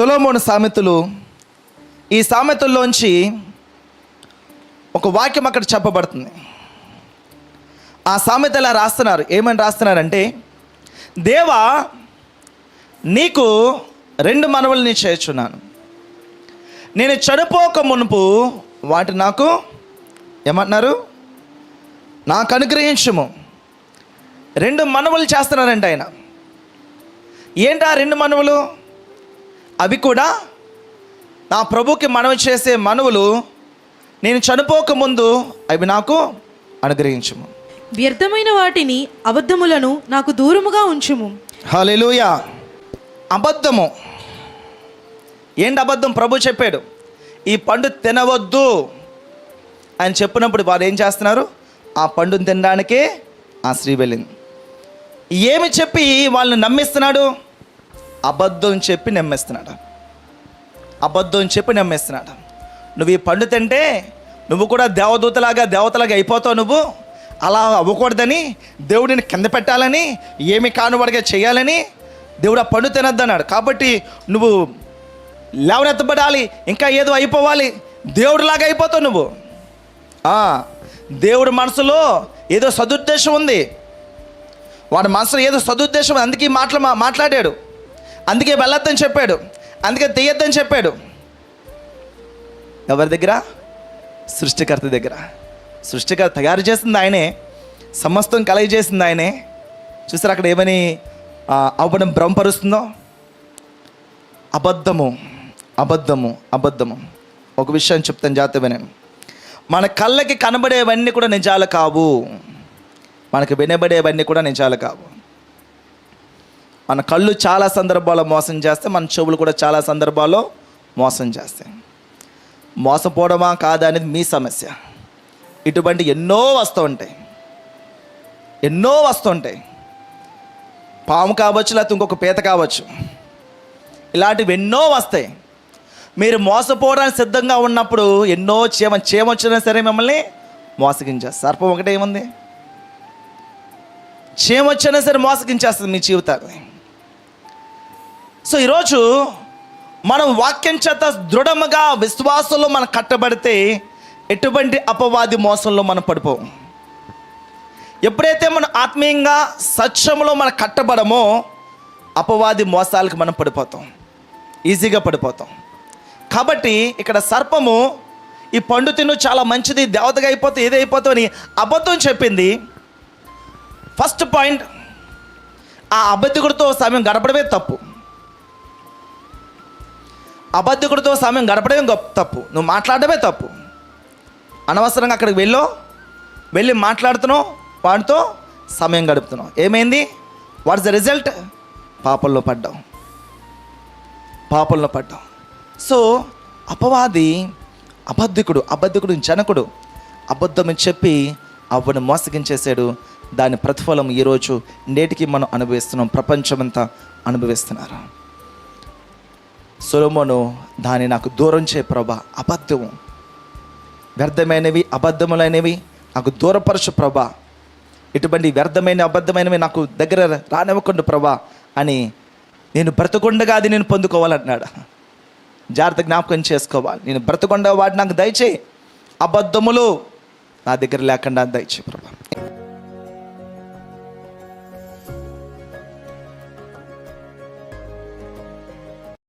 సొలొమోను సామెతలు, ఈ సామెతల్లోంచి ఒక వాక్యం అక్కడ చెప్పబడుతుంది. ఆ సామెతలా రాస్తున్నారు. ఏమని రాస్తున్నారంటే, దేవా నీకు 2 మనవులు నేను చేర్చున్నాను, నేను చనిపోక మునుపు వాటి నాకు ఏమంటున్నారు, నాకు అనుగ్రహించుము. 2 మనవులు చేస్తున్నారంట ఆయన. ఏంటి ఆ 2 మనవులు? అవి కూడా నా ప్రభుకి మనవి చేసే మనవులు, నేను చనిపోక ముందు అవి నాకు అనుగ్రహించుము. వ్యర్థమైన వాటిని, అబద్ధములను నాకు దూరముగా ఉంచుము. హల్లెలూయా. అబద్ధము ఏంటి? అబద్ధం ప్రభు చెప్పాడు, ఈ పండు తినవద్దు అని చెప్పినప్పుడు వారు ఏం చేస్తున్నారు? ఆ పండును తినడానికే ఆ స్త్రీ వెళ్ళింది. ఏమి చెప్పి వాళ్ళని నమ్మిస్తున్నాడు? అబద్ధం చెప్పి నమ్మేస్తున్నాడు. అబద్ధం చెప్పి నమ్మేస్తున్నాడు. నువ్వు ఈ పండు తింటే నువ్వు కూడా దేవతలాగా అయిపోతావు, నువ్వు అలా అవ్వకూడదని, దేవుడిని కింద పెట్టాలని, ఏమి కానువాడిగా చేయాలని దేవుడు ఆ పండు తినొద్దన్నాడు. కాబట్టి నువ్వు లేవనెత్తబడాలి, ఇంకా ఏదో అయిపోవాలి, దేవుడిలాగా అయిపోతావు నువ్వు. దేవుడి మనసులో ఏదో సదుద్దేశం ఉంది, వాడి మనసులో ఏదో సదుద్దేశం, అందుకే మాట్లాడాడు, అందుకే వెళ్ళొద్దని చెప్పాడు, అందుకే తీయొద్దని చెప్పాడు. ఎవరి దగ్గర? సృష్టికర్త దగ్గర. సృష్టికర్త తయారు చేసింది ఆయనే, సమస్తం కలగ చేసింది ఆయనే. చూసారు అక్కడ ఏమని అవ్వడం భ్రమపరుస్తుందో? అబద్ధము అబద్ధము అబద్ధము. ఒక విషయం చెప్తాను, జాగ్రత్త వినండి. మన కళ్ళకి కనబడేవన్నీ కూడా నిజాలు కావు, మనకు వినబడేవన్నీ కూడా నిజాలు కావు. మన కళ్ళు చాలా సందర్భాల్లో మోసం చేస్తే, మన చెవులు కూడా చాలా సందర్భాల్లో మోసం చేస్తాయి. మోసపోవడమా కాదా అనేది మీ సమస్య. ఇటువంటి ఎన్నో వస్తూ ఉంటాయి. పాము కావచ్చు, లేకపోతే ఇంకొక పీత కావచ్చు, ఇలాంటివి ఎన్నో వస్తాయి. మీరు మోసపోవడానికి సిద్ధంగా ఉన్నప్పుడు ఎన్నో చీమ వచ్చినా సరే మిమ్మల్ని మోసగించేస్తారు. సర్పం ఒకటే ఏముంది? చీమ వచ్చినా సరే మోసగించేస్తుంది మీ జీవితాన్ని. సో ఈరోజు మనం వాక్యం చేత దృఢముగా విశ్వాసంలో మనం కట్టబడితే ఎటువంటి అపవాది మోసంలో మనం పడిపోం. ఎప్పుడైతే మనం ఆత్మీయంగా సత్యంలో మనం కట్టబడమో అపవాది మోసాలకు మనం పడిపోతాం, ఈజీగా పడిపోతాం. కాబట్టి ఇక్కడ సర్పము ఈ పండు తిను చాలా మంచిది, దేవతగా అయిపోతావు, ఏది అయిపోతావు అని అబద్ధం చెప్పింది. ఫస్ట్ పాయింట్, ఆ అబద్ధికుడితో సమయం గడపడమే తప్పు. అబద్ధికుడితో సమయం గడపడమే తప్పు, నువ్వు మాట్లాడమే తప్పు. అనవసరంగా అక్కడికి వెళ్ళి మాట్లాడుతున్నావు, వాడితో సమయం గడుపుతున్నావు. ఏమైంది? What's the result? పాపంలో పడ్డావు. సో అపవాది అబద్ధికుడు జనకుడు అబద్ధం చెప్పి అవ్వను మోసగించేశాడు. దాని ప్రతిఫలం ఈరోజు నేటికి మనం అనుభవిస్తున్నాం, ప్రపంచమంతా అనుభవిస్తున్నారు. సొలొమోను దాన్ని నాకు దూరం చేయ ప్రభా, అబద్ధము వ్యర్థమైనవి అబద్ధములైనవి నాకు దూరపరచు ప్రభా, ఇటువంటి వ్యర్థమైన అబద్ధమైనవి నాకు దగ్గర రానివ్వకుండా ప్రభా అని నేను బ్రతకుండగా అది నేను పొందుకోవాలంటున్నాడు. జాగ్రత్త జ్ఞాపకం చేసుకోవాలి. నేను బ్రతకుండగా వాటి నాకు దయచేయి, అబద్ధములు నా దగ్గర లేకుండా దయచేయి ప్రభా.